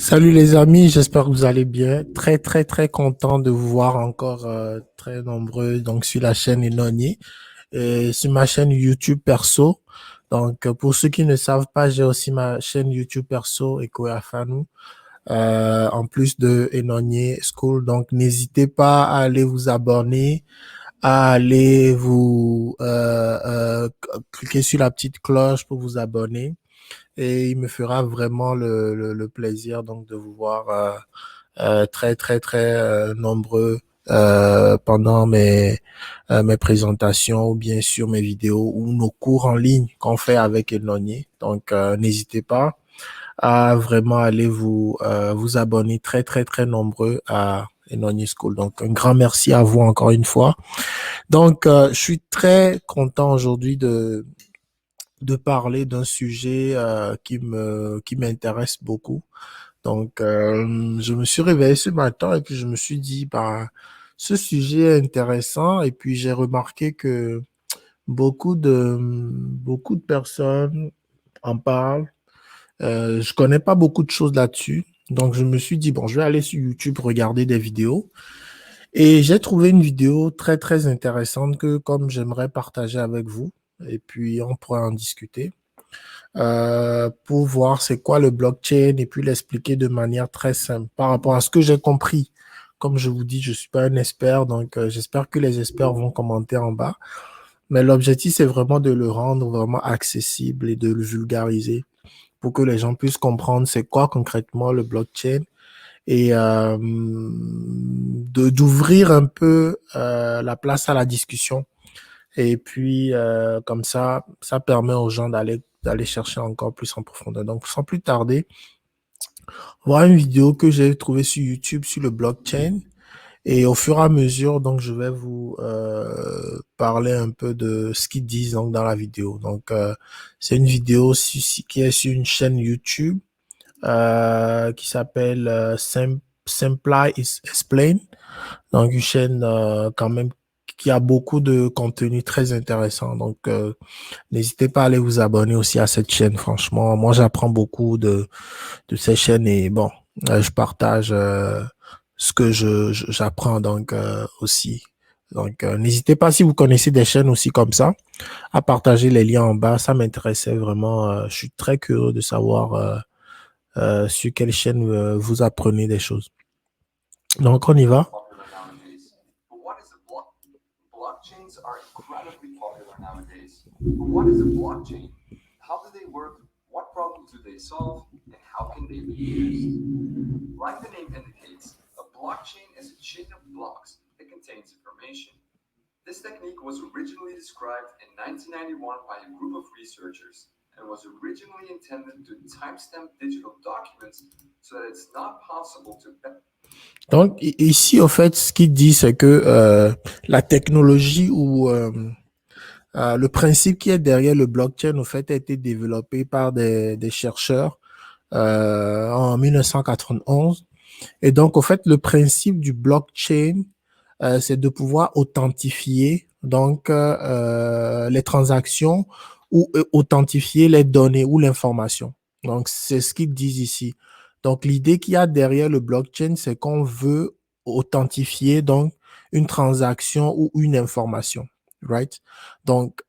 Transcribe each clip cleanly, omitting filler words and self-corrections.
Salut les amis, j'espère que vous allez bien. Très très très content de vous voir encore très nombreux donc sur la chaîne Enoni et sur ma chaîne YouTube perso. Donc pour ceux qui ne savent pas, j'ai aussi ma chaîne YouTube perso Ekoyafanu en plus de Enoni School. Donc n'hésitez pas à aller vous abonner, à aller vous cliquer sur la petite cloche pour vous abonner et il me fera vraiment le plaisir donc de vous voir très très très nombreux pendant mes présentations ou bien sûr mes vidéos ou nos cours en ligne qu'on fait avec Elnonier. Donc n'hésitez pas à vraiment aller vous abonner très très très nombreux à Elnonier School. Donc un grand merci à vous encore une fois. Donc je suis très content aujourd'hui de parler d'un sujet qui m'intéresse beaucoup. Donc, je me suis réveillé ce matin et puis je me suis dit, bah, ce sujet est intéressant. Et puis j'ai remarqué que beaucoup de personnes en parlent. Je connais pas beaucoup de choses là-dessus. Donc, je me suis dit, bon, je vais aller sur YouTube regarder des vidéos. Et j'ai trouvé une vidéo très, très intéressante que, comme j'aimerais partager avec vous. Et puis, on pourrait en discuter pour voir c'est quoi le blockchain et puis l'expliquer de manière très simple par rapport à ce que j'ai compris. Comme je vous dis, je suis pas un expert, donc j'espère que les experts vont commenter en bas. Mais l'objectif, c'est vraiment de le rendre vraiment accessible et de le vulgariser pour que les gens puissent comprendre c'est quoi concrètement le blockchain et d'ouvrir un peu la place à la discussion. Et puis, comme ça permet aux gens d'aller chercher encore plus en profondeur. Donc, sans plus tarder, voilà une vidéo que j'ai trouvée sur YouTube sur le blockchain. Et au fur et à mesure, donc, je vais vous parler un peu de ce qu'ils disent donc, dans la vidéo. Donc, c'est une vidéo qui est sur une chaîne YouTube qui s'appelle Simply Explain. Donc, une chaîne quand même qui a beaucoup de contenu très intéressant. Donc, n'hésitez pas à aller vous abonner aussi à cette chaîne. Franchement, moi, j'apprends beaucoup de ces chaînes et bon, je partage ce que j'apprends donc aussi. Donc, n'hésitez pas si vous connaissez des chaînes aussi comme ça, à partager les liens en bas. Ça m'intéressait vraiment. Je suis très curieux de savoir sur quelle chaîne vous apprenez des choses. Donc, on y va. Popular nowadays. But what is a block? Blockchains are incredibly popular nowadays. But what is a blockchain? How do they work? What problems do they solve? And how can they be used? Like the name indicates, a blockchain is a chain of blocks that contains information. This technique was originally described in 1991 by a group of researchers and was originally intended to timestamp digital documents so that it's not possible to. Donc, ici, au fait, ce qu'il dit, c'est que la technologie ou le principe qui est derrière le blockchain, au fait, a été développé par des chercheurs en 1991. Et donc, au fait, le principe du blockchain, c'est de pouvoir authentifier donc les transactions ou authentifier les données ou l'information. Donc, c'est ce qu'ils disent ici. Donc, l'idée qu'il y a derrière le blockchain, c'est qu'on veut authentifier donc une transaction ou une information. Right? Donc,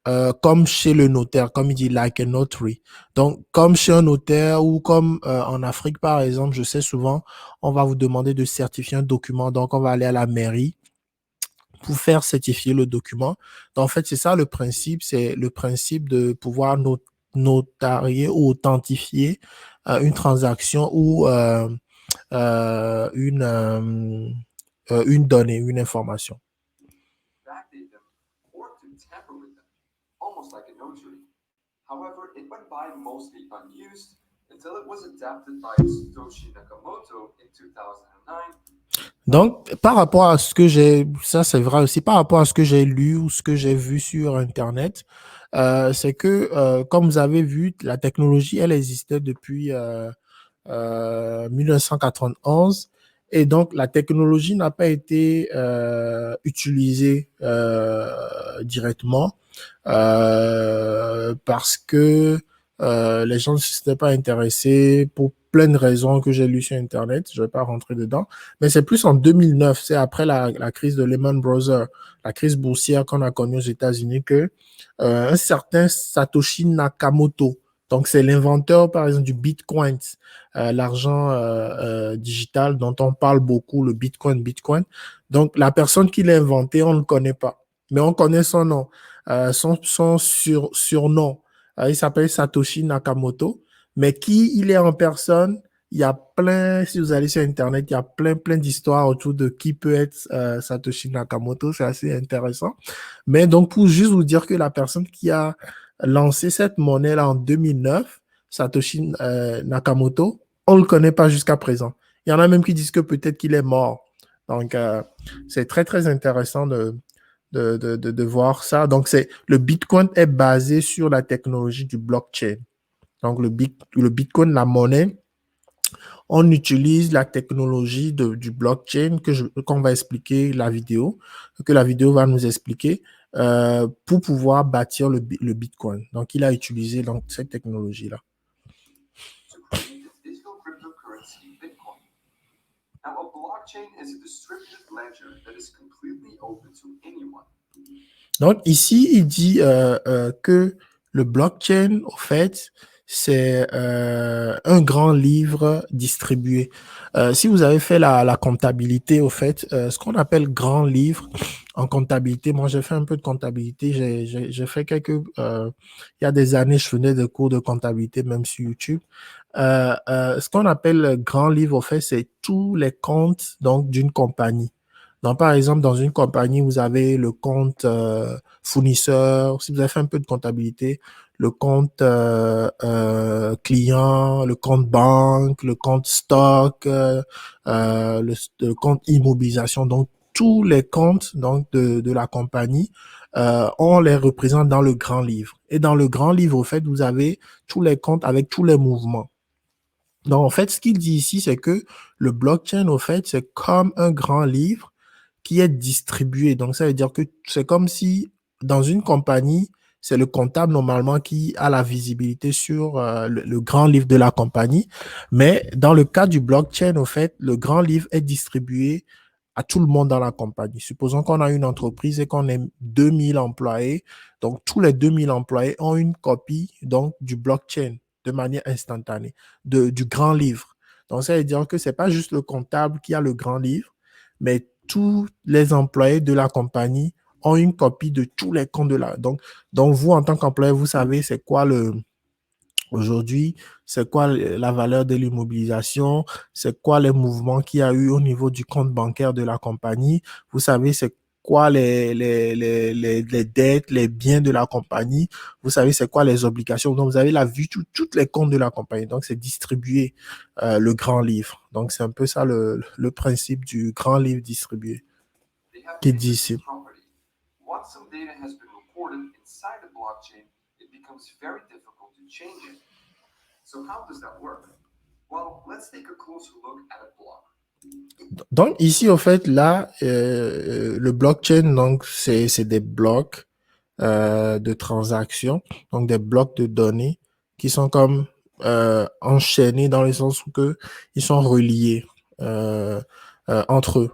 comme chez le notaire, comme il dit, like a notary. Donc, comme chez un notaire ou comme en Afrique, par exemple, je sais souvent, on va vous demander de certifier un document. Donc, on va aller à la mairie pour faire certifier le document. Donc, en fait, c'est ça le principe. C'est le principe de pouvoir notarier ou authentifier une transaction ou une donnée, une information. Backdate them, or to tamper with them, almost like a notary. However, it went by mostly unused until it was adapted by Satoshi Nakamoto in 2009. Donc, par rapport à ce que ça c'est vrai aussi, par rapport à ce que j'ai lu ou ce que j'ai vu sur Internet, c'est que, comme vous avez vu, la technologie, elle existait depuis 1991. Et donc, la technologie n'a pas été utilisée directement parce que Les gens ne s'étaient pas intéressés pour plein de raisons que j'ai lues sur Internet. Je ne vais pas rentrer dedans. Mais c'est plus en 2009, c'est après la crise de Lehman Brothers, la crise boursière qu'on a connue aux États-Unis, que un certain Satoshi Nakamoto, donc c'est l'inventeur, par exemple, du Bitcoin, l'argent digital dont on parle beaucoup, le Bitcoin. Donc, la personne qui l'a inventé, on ne le connaît pas, mais on connaît son nom, son surnom. Il s'appelle Satoshi Nakamoto, mais qui il est en personne, il y a plein, si vous allez sur Internet, il y a plein d'histoires autour de qui peut être Satoshi Nakamoto. C'est assez intéressant. Mais donc, pour juste vous dire que la personne qui a lancé cette monnaie-là en 2009, Satoshi Nakamoto, on ne le connaît pas jusqu'à présent. Il y en a même qui disent que peut-être qu'il est mort. Donc, c'est très intéressant de voir ça. Donc, le Bitcoin est basé sur la technologie du blockchain. Donc, le Bitcoin, la monnaie, on utilise la technologie du blockchain qu'on va expliquer que la vidéo va nous expliquer pour pouvoir bâtir le Bitcoin. Donc, il a utilisé donc, cette technologie-là. To create the digital cryptocurrency Bitcoin. Now, a blockchain is a distributed ledger that is completely open to anyone. Donc, ici, il dit que le blockchain, au fait, c'est un grand livre distribué. Si vous avez fait la comptabilité, au fait, ce qu'on appelle grand livre en comptabilité, moi, j'ai fait un peu de comptabilité. J'ai fait il y a des années, je faisais des cours de comptabilité, même sur YouTube. Ce qu'on appelle grand livre, au fait, c'est tous les comptes donc d'une compagnie. Donc, par exemple, dans une compagnie, vous avez le compte fournisseur, si vous avez fait un peu de comptabilité, le compte client, le compte banque, le compte stock, le compte immobilisation. Donc, tous les comptes donc, de la compagnie, on les représente dans le grand livre. Et dans le grand livre, au fait, vous avez tous les comptes avec tous les mouvements. Donc, en fait, ce qu'il dit ici, c'est que le blockchain, au fait, c'est comme un grand livre qui est distribué. Donc, ça veut dire que c'est comme si dans une compagnie, c'est le comptable normalement qui a la visibilité sur le grand livre de la compagnie. Mais dans le cas du blockchain, au fait, le grand livre est distribué à tout le monde dans la compagnie. Supposons qu'on a une entreprise et qu'on est 2000 employés. Donc, tous les 2000 employés ont une copie donc, du blockchain de manière instantanée, du grand livre. Donc, ça veut dire que c'est pas juste le comptable qui a le grand livre, mais tous les employés de la compagnie ont une copie de tous les comptes de la. Donc vous, en tant qu'employé, vous savez c'est quoi aujourd'hui, c'est quoi la valeur de l'immobilisation, c'est quoi les mouvements qu'il y a eu au niveau du compte bancaire de la compagnie. Vous savez c'est quoi les dettes, les biens de la compagnie. Vous savez c'est quoi les obligations. Donc vous avez la vue de toutes les comptes de la compagnie. Donc c'est distribué le grand livre. Donc c'est un peu ça le principe du grand livre distribué They have qui an dit interesting ici. property. Once some data has been recorded inside the blockchain, it becomes very difficult to change it. So how does that work? Well, let's take a closer look at a block. Donc ici, au fait, là, le blockchain, donc c'est des blocs de transactions, donc des blocs de données qui sont comme enchaînés dans le sens où que ils sont reliés entre eux.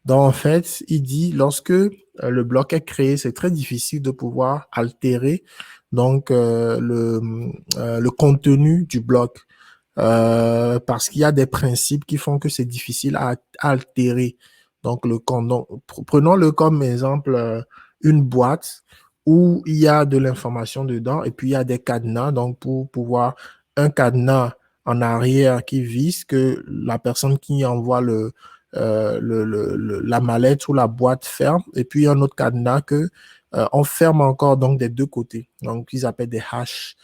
Donc en fait, il dit lorsque le bloc est créé, c'est très difficile de pouvoir altérer donc le contenu du bloc parce qu'il y a des principes qui font que c'est difficile à altérer. Donc, prenons-le comme exemple, une boîte où il y a de l'information dedans et puis il y a des cadenas. Donc, pour pouvoir, un cadenas en arrière qui vise que la personne qui envoie la mallette ou la boîte ferme et puis un autre cadenas que on ferme encore donc des deux côtés. Donc, ils appellent des hashes.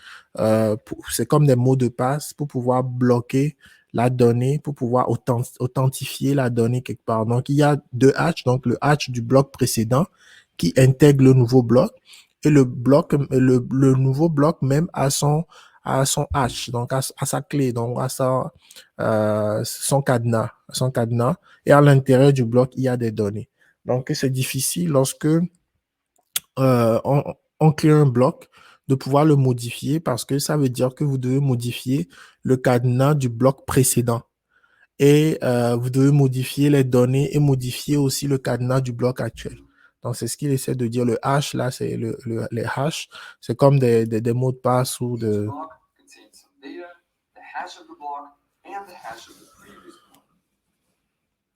C'est comme des mots de passe pour pouvoir bloquer la donnée, pour pouvoir authentifier la donnée quelque part. Donc, il y a deux hatches, donc le hatch du bloc précédent qui intègre le nouveau bloc et le nouveau bloc même à son hash, donc à sa clé, donc à son cadenas. Et à l'intérieur du bloc, il y a des données. Donc, c'est difficile lorsque on crée un bloc de pouvoir le modifier parce que ça veut dire que vous devez modifier le cadenas du bloc précédent. Et vous devez modifier les données et modifier aussi le cadenas du bloc actuel. Donc, c'est ce qu'il essaie de dire. Le hash, là, c'est les hash. C'est comme des mots de passe ou Each de... block contains some data, the hash of the block, and the hash of the previous block.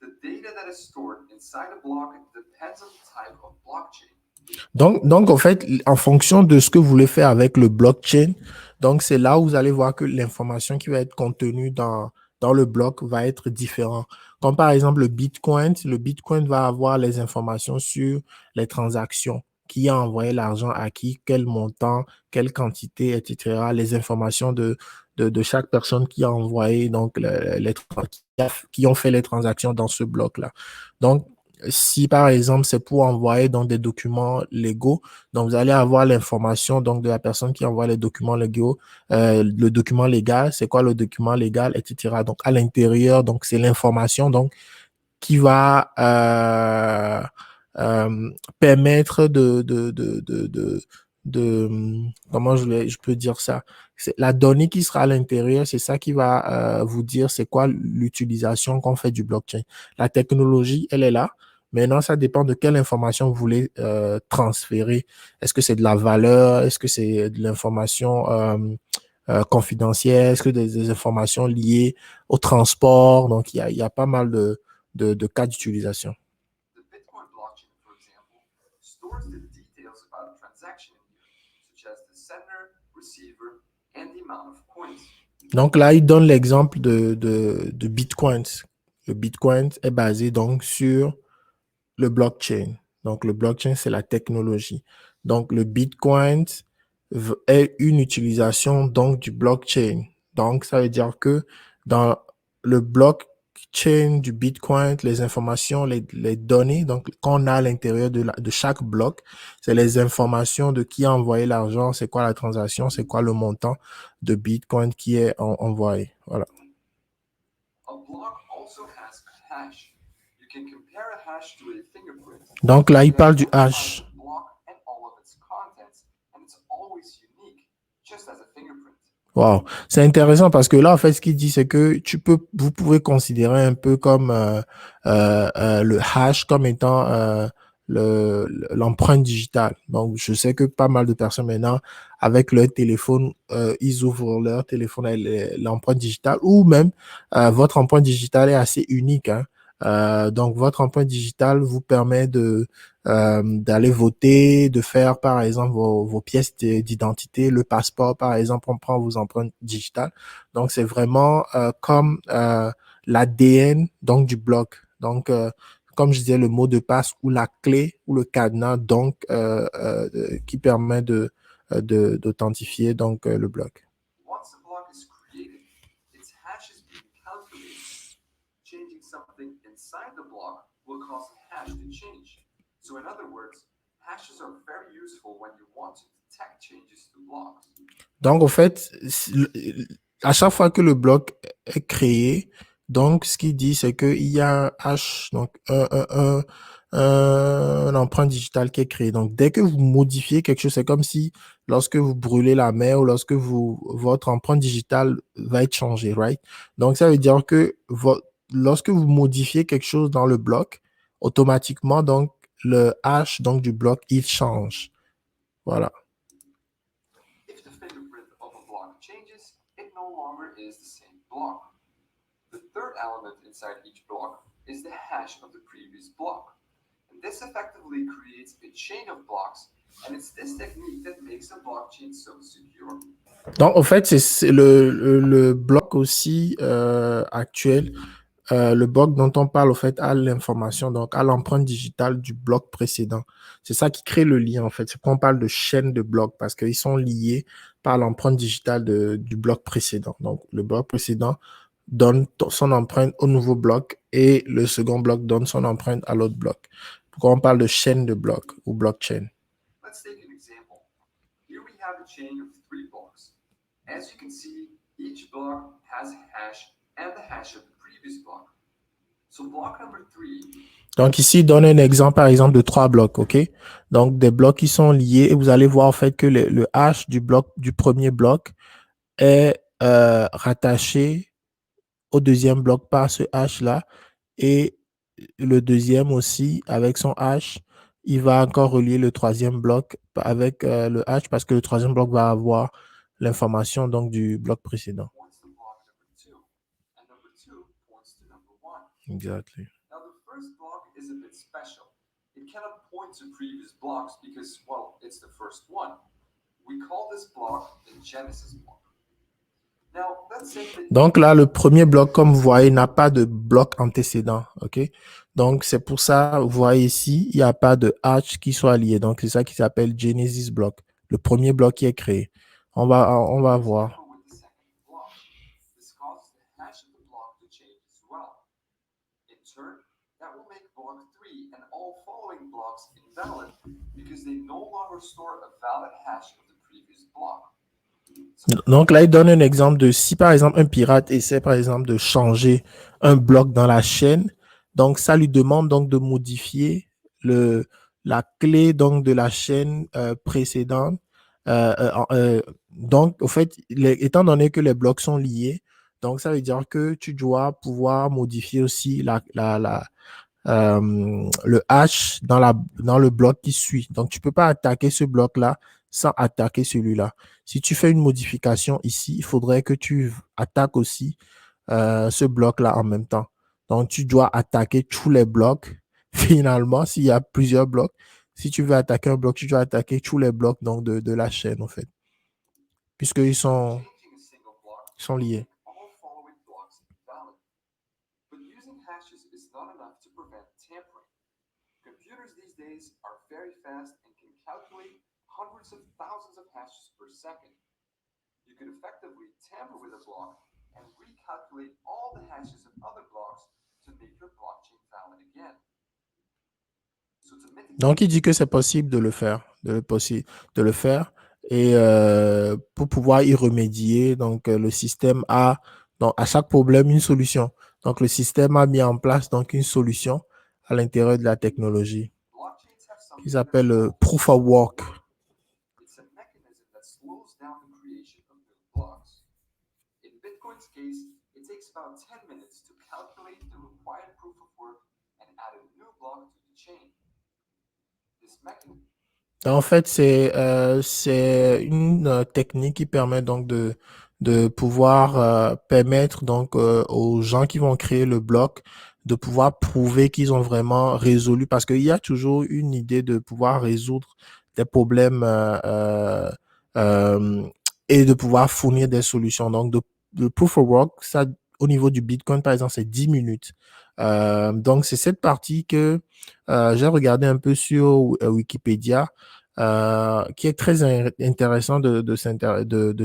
The data that is stored inside a block depends on the type of blockchain. Donc, en fait, en fonction de ce que vous voulez faire avec le blockchain, donc c'est là où vous allez voir que l'information qui va être contenue dans le bloc va être différente. Comme par exemple le Bitcoin va avoir les informations sur les transactions, qui a envoyé l'argent à qui, quel montant, quelle quantité, etc. Les informations de chaque personne qui a envoyé, donc qui ont fait les transactions dans ce bloc-là. Donc, si par exemple c'est pour envoyer donc des documents légaux, donc vous allez avoir l'information donc de la personne qui envoie les documents légaux, le document légal, c'est quoi le document légal, etc. Donc à l'intérieur, donc c'est l'information donc qui va permettre comment je peux dire ça? C'est la donnée qui sera à l'intérieur, c'est ça qui va vous dire c'est quoi l'utilisation qu'on fait du blockchain. La technologie, elle est là. Maintenant, ça dépend de quelle information vous voulez transférer. Est-ce que c'est de la valeur? Est-ce que c'est de l'information confidentielle? Est-ce que des informations liées au transport? Donc, il y a pas mal de cas d'utilisation. The Bitcoin blockchain, for example, stores the details about a transaction in here, such as the sender, receiver, and the amount of coins. Donc là, il donne l'exemple de Bitcoin. Le Bitcoin est basé donc sur le blockchain. Donc le blockchain, c'est la technologie. Donc le Bitcoin est une utilisation donc du blockchain. Donc ça veut dire que dans le blockchain du Bitcoin, les informations, les données, donc qu'on a à l'intérieur de chaque bloc, c'est les informations de qui a envoyé l'argent, c'est quoi la transaction, c'est quoi le montant de Bitcoin qui est envoyé. Voilà. A block also has a hash. You can compare a hash to a fingerprint. Donc là, il You parle du identify hash. the block and all of its contents, and it's always unique, just as a fingerprint. Wow, c'est intéressant parce que là, en fait, ce qu'il dit, c'est que vous pouvez considérer un peu comme le hash comme étant l'empreinte digitale. Donc, je sais que pas mal de personnes maintenant, avec leur téléphone, ils ouvrent leur téléphone avec l'empreinte digitale ou même votre empreinte digitale est assez unique, hein. Donc, votre empreinte digitale vous permet d'aller voter, de faire par exemple vos pièces d'identité, le passeport par exemple, on prend vos empreintes digitales. Donc c'est vraiment comme l'ADN donc du bloc. Donc comme je disais, le mot de passe ou la clé ou le cadenas donc qui permet d'authentifier donc le bloc. Once a block is created, its hash is being calculated. Changing something inside the block will cause the hash to change. So, in other words, hashes are very useful when you want to detect changes to blocks. Donc, au fait, à chaque fois que le bloc est créé, donc, ce qu'il dit, c'est qu'il y a un hash, donc un empreinte digitale qui est créé. Donc, dès que vous modifiez quelque chose, c'est comme si lorsque vous brûlez la mer ou lorsque votre empreinte digitale va être changée, right? Donc, ça veut dire que lorsque vous modifiez quelque chose dans le bloc, automatiquement, donc, le hash donc, du bloc, il change. Voilà. If the fingerprint of a block changes, it no longer is the same block. The third element inside each block is the hash of the previous block. And this effectively creates a chain of blocks, and it's this technique that makes a blockchain so secure. Donc, en fait, c'est le bloc aussi actuel. Le bloc dont on parle, au fait, a l'information, donc à l'empreinte digitale du bloc précédent. C'est ça qui crée le lien, en fait. C'est pourquoi on parle de chaîne de blocs, parce qu'ils sont liés par l'empreinte digitale du bloc précédent. Donc, le bloc précédent donne son empreinte au nouveau bloc et le second bloc donne son empreinte à l'autre bloc. Pourquoi on parle de chaîne de blocs ou blockchain? Let's take an example. Here we have a chain of 3 blocks. As you can see, each block has a hash and the hash of the previous block. So block number 3 Donc ici, il donne un exemple, par exemple, de 3 blocs, OK? Donc des blocs qui sont liés et vous allez voir en fait que le hash du premier bloc est rattaché au deuxième bloc par ce hash-là et le deuxième aussi avec son hash, il va encore relier le troisième bloc avec le hash parce que le troisième bloc va avoir l'information donc du bloc précédent. points to block number 2, and number 2 points to number 1. Exactly. Now, the first block is a bit special. It cannot point to previous blocks because, well, it's the first one. We call this block the Genesis block. Now, let's say that Donc là, le premier bloc, comme vous voyez, n'a pas de bloc antécédent, OK? Donc c'est pour ça, vous voyez ici, il n'y a pas de hash qui soit lié. Donc c'est ça qui s'appelle Genesis block, le premier bloc qui est créé. On va voir. tamper with the second block. This causes the hash of the block to change as well. In turn, that will make block 3 and all following blocks invalid because they no longer store a valid hash of the previous block. Donc là, il donne un exemple de si par exemple un pirate essaie par exemple de changer un bloc dans la chaîne, donc ça lui demande donc de modifier la clé donc de la chaîne précédente. Donc au fait, étant donné que les blocs sont liés, donc ça veut dire que tu dois pouvoir modifier aussi le hash dans le bloc qui suit. Donc, tu ne peux pas attaquer ce bloc-là sans attaquer celui-là. Si tu fais une modification ici, il faudrait que tu attaques aussi ce bloc-là en même temps. Donc, tu dois attaquer tous les blocs. Finalement, s'il y a plusieurs blocs, si tu veux attaquer un bloc, tu dois attaquer tous les blocs donc, de la chaîne, en fait, puisqu'ils sont Changing a single block liés. all following blocks invalid. But using hashes is not enough to prevent tampering. Computers these days are very fast and can calculate hundreds of thousands of hashes per second. You could effectively tamper with a block and recalculate all the hashes of other blocks to make your blockchain valid again. So to mitigate Donc, il dit que c'est possible de le faire, de le faire. Et pour pouvoir y remédier, donc le système a, donc, à chaque problème, une solution. Donc, le système a mis en place donc une solution à l'intérieur de la technologie blockchains have something qui that's s'appelle called Proof of Work. it's a mechanism that slows down the creation of new blocks. In Bitcoin's case, it takes about 10 minutes to calculate the required proof of work and add a new block to the chain. This mechanism En fait, c'est une technique qui permet donc de pouvoir permettre donc aux gens qui vont créer le bloc de pouvoir prouver qu'ils ont vraiment résolu, parce qu'il y a toujours une idée de pouvoir résoudre des problèmes euh, et de pouvoir fournir des solutions. Donc, le proof of work, ça, au niveau du Bitcoin, par exemple, c'est 10 minutes. Donc, c'est cette partie que j'ai regardé un peu sur Wikipédia, qui est très intéressant de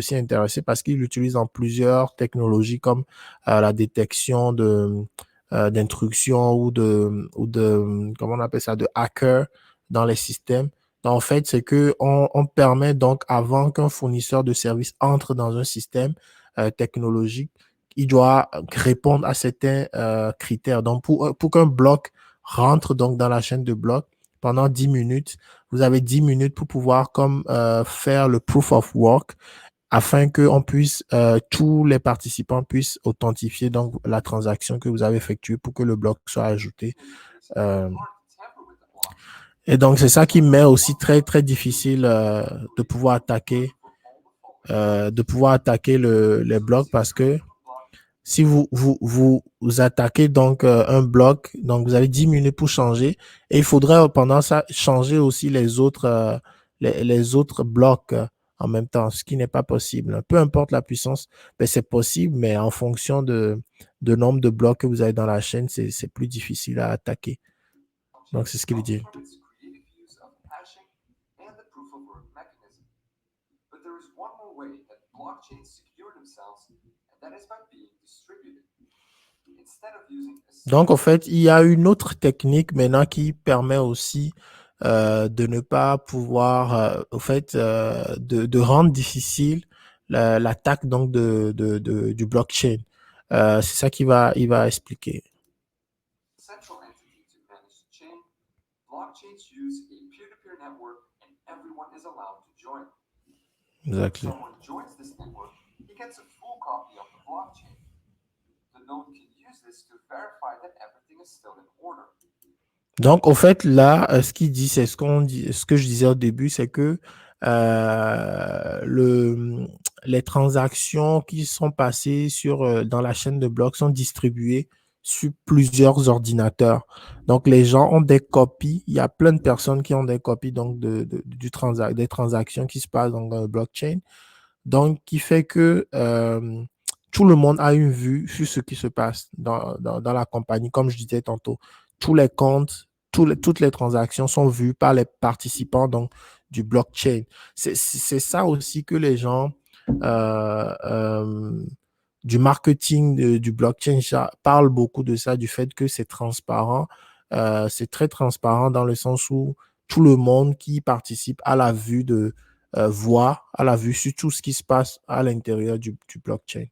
s'y intéresser parce qu'il l'utilise dans plusieurs technologies comme la détection d'intrusion ou de, comment on appelle ça, de hacker dans les systèmes. Donc, en fait, c'est que on permet donc, avant qu'un fournisseur de services entre dans un système technologique, il doit répondre à certains critères. Donc, pour qu'un bloc rentre donc dans la chaîne de blocs pendant 10 minutes, vous avez 10 minutes pour pouvoir comme faire le proof of work afin que tous les participants puissent authentifier donc la transaction que vous avez effectuée pour que le bloc soit ajouté. Euh, et donc, c'est ça qui met aussi très, très difficile de pouvoir attaquer les blocs parce que si vous attaquez donc un bloc, donc vous avez 10 minutes pour changer et il faudrait pendant ça changer aussi les autres blocs en même temps, ce qui n'est pas possible. Peu importe la puissance, ben c'est possible, mais en fonction de nombre de blocs que vous avez dans la chaîne, c'est plus difficile à attaquer. Donc, c'est ce qu'il dit. permits creative use of hashing and the proof of work mechanism. But there is one more way that blockchains secure themselves, and that is by being distributed. Instead of using a Donc, en fait, il y a une autre technique maintenant qui permet aussi de ne pas pouvoir, au fait, de rendre difficile l'attaque donc du blockchain. C'est ça il va expliquer. network and everyone is allowed to join. If Exactly. someone joins this network, he gets a full copy of the blockchain. The node can use this to verify that everything is still in order. Donc, au fait, là, ce qu'il dit, c'est ce que je disais au début, c'est que euh, le, les transactions qui sont passées dans la chaîne de blocs sont distribuées sur plusieurs ordinateurs. Donc, les gens ont des copies. Il y a plein de personnes qui ont des copies donc, des transactions qui se passent dans le blockchain. Donc, qui fait que tout le monde a une vue sur ce qui se passe dans la compagnie. Comme je disais tantôt, tous les comptes, toutes les transactions sont vues par les participants donc, du blockchain. C'est ça aussi que les gens euh, euh, du marketing du blockchain parlent beaucoup de ça, du fait que c'est transparent. C'est très transparent dans le sens où tout le monde qui participe à la vue voit à la vue sur tout ce qui se passe à l'intérieur du blockchain.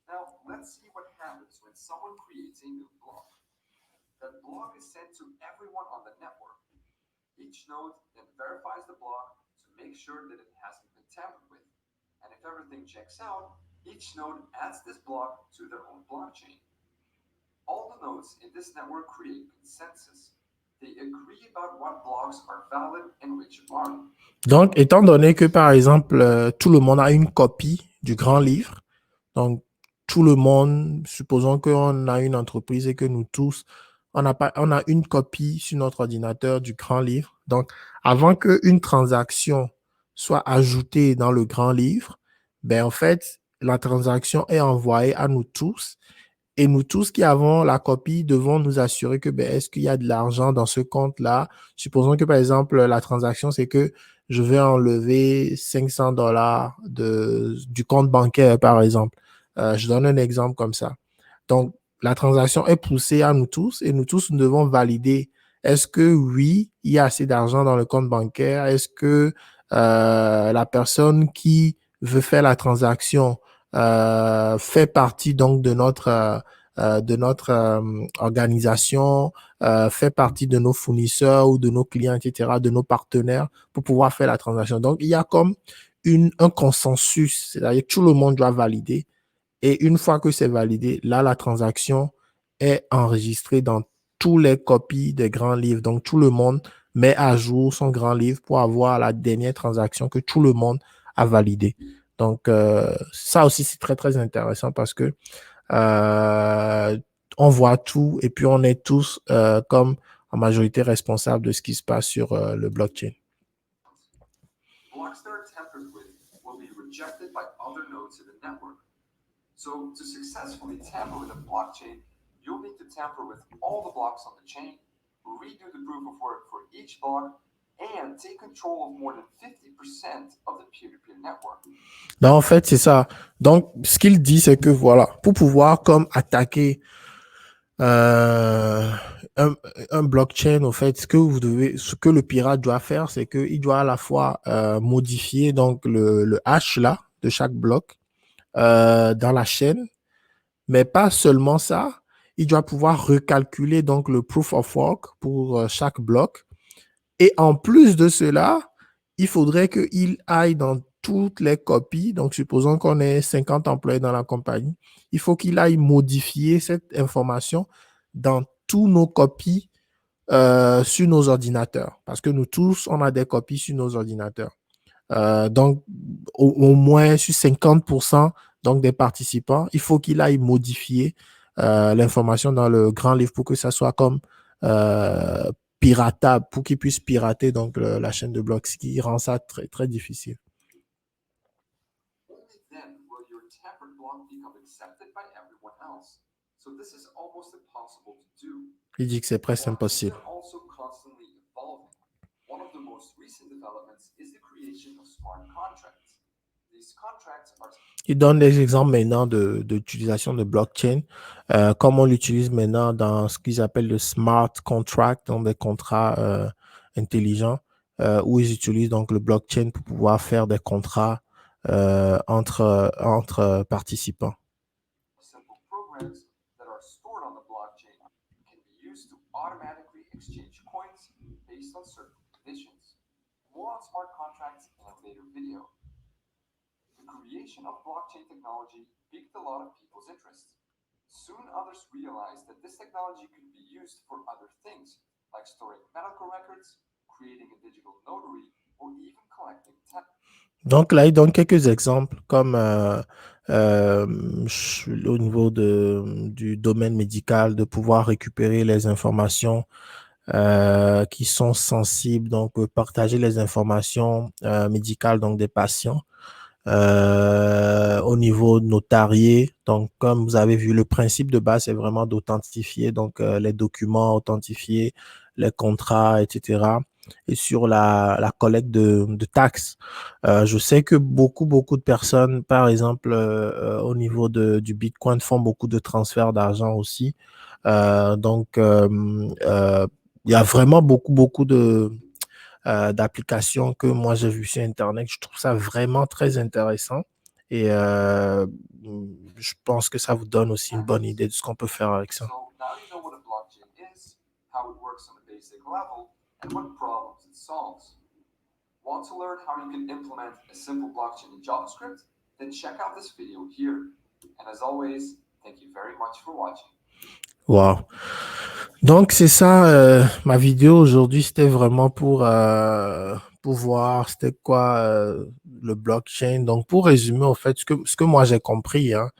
Now, let's see what happens when someone creates a new block. That block is sent to everyone on the network. Each node then verifies the block to make sure that it hasn't been tampered with. And if everything checks out, each node adds this block to their own blockchain. All the nodes in this network create consensus. They agree about what blocks are valid and which aren't. Donc, étant donné que, par exemple, tout le monde a une copie du grand livre, donc tout le monde, supposons qu'on a une entreprise et que nous tous, on a une copie sur notre ordinateur du grand livre. Donc, avant qu'une transaction soit ajoutée dans le grand livre, ben, en fait, la transaction est envoyée à nous tous. Et nous tous qui avons la copie devons nous assurer que ben, est-ce qu'il y a de l'argent dans ce compte-là. Supposons que, par exemple, la transaction, c'est que je vais enlever 500 dollars du compte bancaire, par exemple. Je donne un exemple comme ça. Donc, la transaction est poussée à nous tous et nous tous, nous devons valider. Est-ce que oui, il y a assez d'argent dans le compte bancaire? Est-ce que la personne qui veut faire la transaction fait partie donc de notre organisation, fait partie de nos fournisseurs ou de nos clients, etc., de nos partenaires pour pouvoir faire la transaction. Donc, il y a comme un consensus, c'est-à-dire que tout le monde doit valider. Et une fois que c'est validé, là, la transaction est enregistrée dans tous les copies des grands livres. Donc, tout le monde met à jour son grand livre pour avoir la dernière transaction que tout le monde a validée. Donc, ça aussi, c'est très, très intéressant parce que euh, on voit tout et puis on est tous comme en majorité responsables de ce qui se passe sur le blockchain. Blocks that are tampered with will be rejected by other nodes in the network. So, to successfully tamper with a blockchain, you'll need to tamper with all the blocks on the chain, redo the proof of work for each block, and take control of more than 50% of the peer-to-peer network. Donc, en fait, c'est ça. Donc, ce qu'il dit, c'est que voilà, pour pouvoir comme attaquer euh, un, un blockchain, au fait, ce que le pirate doit faire, c'est qu'il doit à la fois modifier donc le hash là de chaque bloc dans la chaîne, mais pas seulement ça, il doit pouvoir recalculer donc le proof of work pour chaque bloc. Et en plus de cela, il faudrait qu'il aille dans toutes les copies. Donc, supposons qu'on ait 50 employés dans la compagnie. Il faut qu'il aille modifier cette information dans tous nos copies sur nos ordinateurs. Parce que nous tous, on a des copies sur nos ordinateurs. Donc, au moins sur 50% donc, des participants, il faut qu'il aille modifier l'information dans le grand livre pour que ça soit comme piratable, pour qu'il puisse pirater donc, la chaîne de blocs, ce qui rend ça très, très difficile. Only then will your tampered block become accepted by everyone else. So this is almost impossible to do. Il dit que c'est presque Blockchains impossible. are also constantly evolving. One of the most recent developments is the creation of smart contracts. These contracts are Il donne des exemples maintenant d'utilisation de blockchain, comme on l'utilise maintenant dans ce qu'ils appellent le smart contract, donc des contrats intelligents, où ils utilisent donc le blockchain pour pouvoir faire des contrats entre participants. simple programs that are stored on the blockchain can be used to automatically exchange coins based on certain conditions. about smart contracts in a later video. The creation of blockchain technology piqued a lot of people's interest. Soon others realized that this technology could be used for other things, like storing medical records, creating a digital notary, or even collecting tax. Donc là, il donne quelques exemples comme au niveau du domaine médical, de pouvoir récupérer les informations qui sont sensibles, donc partager les informations médicales donc des patients. Au niveau notarié, donc comme vous avez vu, le principe de base, c'est vraiment d'authentifier donc les documents authentifiés, les contrats, etc. Et sur la collecte de taxes. Je sais que beaucoup de personnes, par exemple, au niveau du Bitcoin, font beaucoup de transferts d'argent aussi. Donc, il y a vraiment beaucoup d'applications que moi j'ai vues sur Internet. Je trouve ça vraiment très intéressant. Et je pense que ça vous donne aussi une bonne idée de ce qu'on peut faire avec ça. So now you know what a blockchain is, how it works on a basic level, and what problems it solves. Want to learn how you can implement a simple blockchain in JavaScript? Then check out this video here. And as always, thank you very much for watching. Wow. Donc, c'est ça, ma vidéo aujourd'hui, c'était vraiment pour voir c'était quoi le blockchain. Donc, pour résumer, en fait, ce que moi j'ai compris, hein,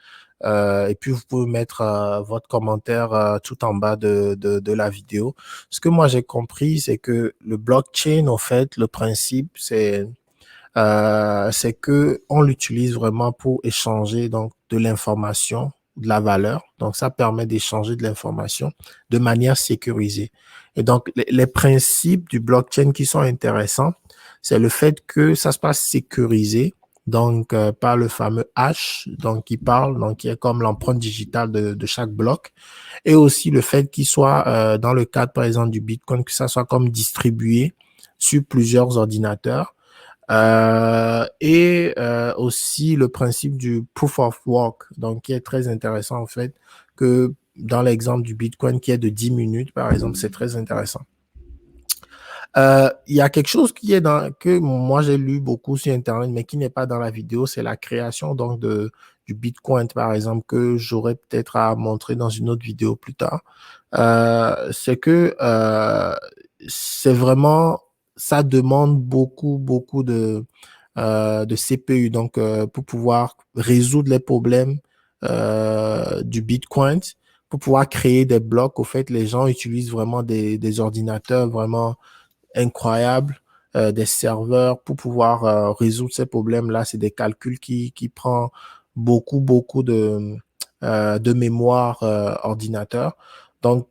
et puis vous pouvez mettre votre commentaire tout en bas de la vidéo. Ce que moi j'ai compris, c'est que le blockchain, en fait, le principe, c'est que on l'utilise vraiment pour échanger donc de l'information, de la valeur. Donc, ça permet d'échanger de l'information de manière sécurisée. Et donc, les principes du blockchain qui sont intéressants, c'est le fait que ça se passe sécurisé, donc par le fameux hash, donc qui parle, donc qui est comme l'empreinte digitale de chaque bloc, et aussi le fait qu'il soit dans le cadre, par exemple, du Bitcoin, que ça soit comme distribué sur plusieurs ordinateurs. Et aussi le principe du proof of work, donc qui est très intéressant en fait, que dans l'exemple du Bitcoin qui est de 10 minutes, par exemple, c'est très intéressant. Il y a quelque chose que moi j'ai lu beaucoup sur Internet, mais qui n'est pas dans la vidéo, c'est la création donc du Bitcoin, par exemple, que j'aurais peut-être à montrer dans une autre vidéo plus tard. C'est que c'est vraiment, ça demande beaucoup de CPU, donc pour pouvoir résoudre les problèmes du Bitcoin, pour pouvoir créer des blocs. Au fait, les gens utilisent vraiment des ordinateurs vraiment incroyables, des serveurs pour pouvoir résoudre ces problèmes-là. C'est des calculs qui prend beaucoup de mémoire ordinateur. Donc,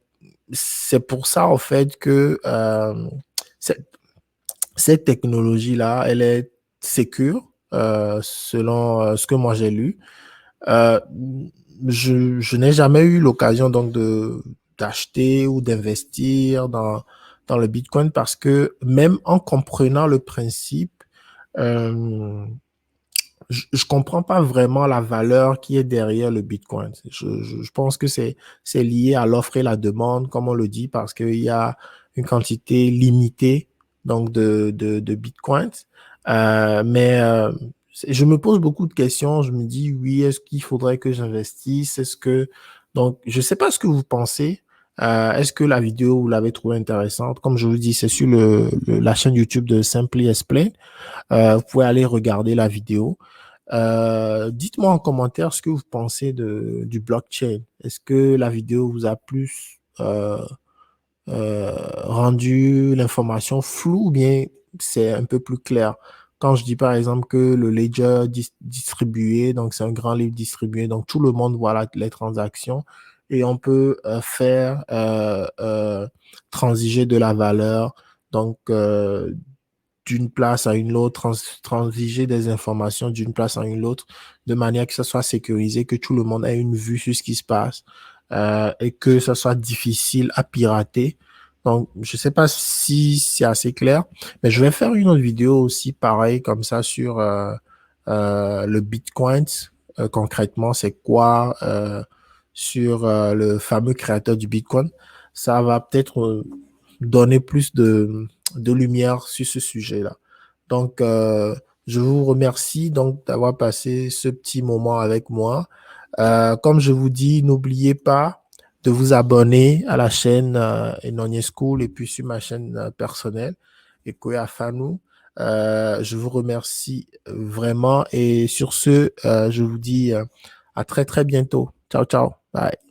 c'est pour ça, en fait, que cette technologie-là, elle est sécure, selon ce que moi j'ai lu. Euh, je n'ai jamais eu l'occasion donc d'acheter ou d'investir dans le Bitcoin parce que même en comprenant le principe, je comprends pas vraiment la valeur qui est derrière le Bitcoin. Je pense que c'est lié à l'offre et la demande, comme on le dit, parce qu'il y a une quantité limitée donc de Bitcoin. Mais je me pose beaucoup de questions. Je me dis, oui, est-ce qu'il faudrait que j'investisse? Donc, je sais pas ce que vous pensez. Est-ce que la vidéo, vous l'avez trouvée intéressante? Comme je vous dis, c'est sur la chaîne YouTube de Simply Explain. Vous pouvez aller regarder la vidéo. Dites-moi en commentaire ce que vous pensez du blockchain. Est-ce que la vidéo vous a plus rendu l'information floue ou bien c'est un peu plus clair? Quand je dis par exemple que le ledger distribué, donc c'est un grand livre distribué, donc tout le monde voit les transactions et on peut faire transiger de la valeur, donc d'une place à une autre, transiger des informations d'une place à une autre, de manière que ça soit sécurisé, que tout le monde ait une vue sur ce qui se passe et que ça soit difficile à pirater. Donc, je sais pas si c'est assez clair, mais je vais faire une autre vidéo aussi pareil comme ça sur le Bitcoin. Concrètement, c'est quoi sur le fameux créateur du Bitcoin. Ça va peut-être donner plus de lumière sur ce sujet-là. Donc, je vous remercie donc d'avoir passé ce petit moment avec moi. Comme je vous dis, n'oubliez pas de vous abonner à la chaîne Enonye School et puis sur ma chaîne personnelle, Ekoya Fanou. Je vous remercie vraiment et sur ce, je vous dis à très très bientôt. Ciao, ciao. Bye.